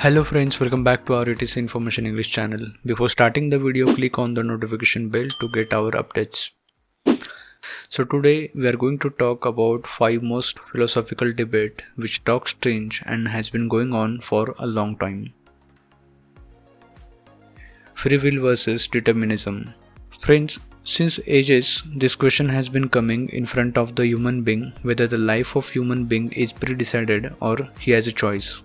Hello friends, welcome back to our ETC Information English channel. Before starting the video, click on the notification bell to get our updates. So today we are going to talk about 5 most philosophical debate which talk strange and has been going on for a long time. Free will versus determinism. Friends, since ages this question has been coming in front of the human being whether the life of human being is pre-decided or he has a choice.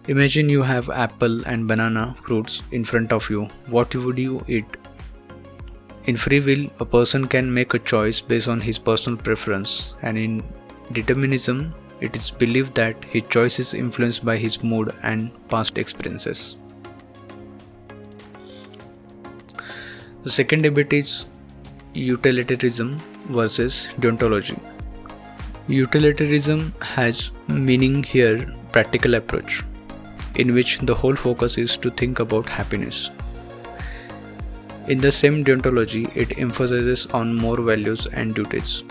Imagine you have apple and banana fruits in front of you. What would you eat? In free will, a person can make a choice based on his personal preference, and in determinism, it is believed that his choice is influenced by his mood and past experiences. The second debate is utilitarianism versus deontology. Utilitarianism has meaning here practical approach, in which the whole focus is to think about happiness. In the same deontology, it emphasizes on more values and duties.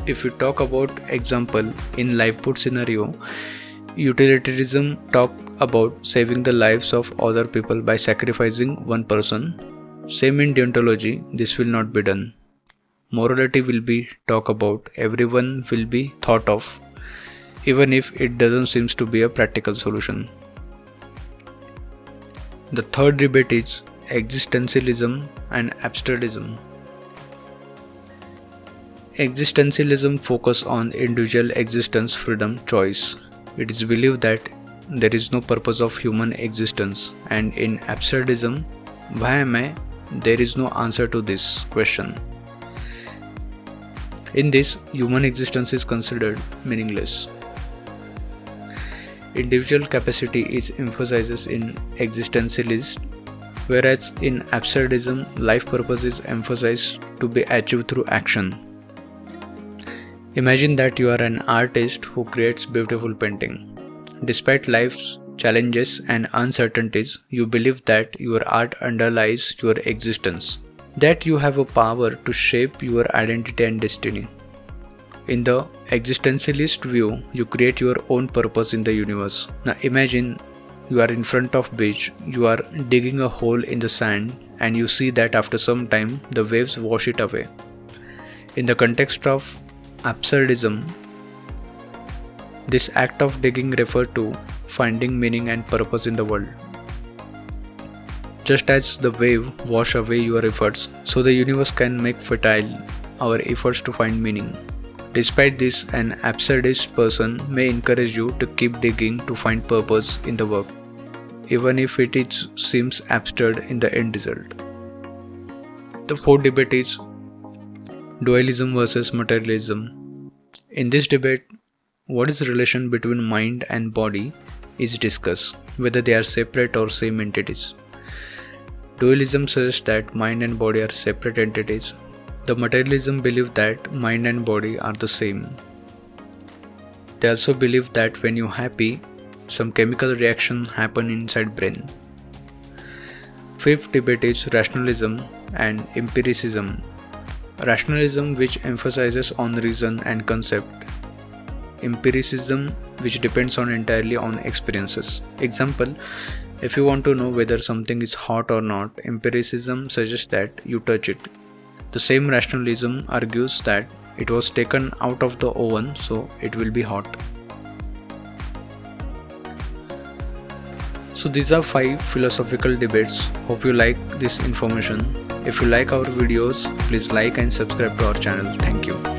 If you talk about example in livelihood scenario, utilitarianism talk about saving the lives of other people by sacrificing one person. Same in deontology, this will not be done. Morality will be talk about, everyone will be thought of, even if it doesn't seem to be a practical solution. The third debate is existentialism and absurdism. Existentialism focuses on individual existence, freedom, choice. It is believed that there is no purpose of human existence, and in absurdism, why am I? There is no answer to this question. In this, human existence is considered meaningless. Individual capacity is emphasized in existentialist, whereas in absurdism, life purpose is emphasized to be achieved through action. Imagine that you are an artist who creates beautiful painting. Despite life's challenges and uncertainties, you believe that your art underlies your existence, that you have a power to shape your identity and destiny. In the existentialist view, you create your own purpose in the universe. Now imagine you are in front of beach, you are digging a hole in the sand, and you see that after some time the waves wash it away. In the context of absurdism, this act of digging refers to finding meaning and purpose in the world. Just as the wave wash away your efforts, so the universe can make futile our efforts to find meaning. Despite this, an absurdist person may encourage you to keep digging to find purpose in the work, even if it seems absurd in the end result. The fourth debate is dualism versus materialism. In this debate, what is the relation between mind and body is discussed, whether they are separate or same entities. Dualism says that mind and body are separate entities. The materialism believe that mind and body are the same. They also believe that when you're happy, some chemical reaction happen inside brain. Fifth debate is rationalism and empiricism. Rationalism, which emphasizes on reason and concept. Empiricism, which depends entirely on experiences. Example, if you want to know whether something is hot or not, empiricism suggests that you touch it. The same rationalism argues that it was taken out of the oven, so it will be hot. So these are 5 philosophical debates. Hope you like this information. If you like our videos, please like and subscribe to our channel. Thank you.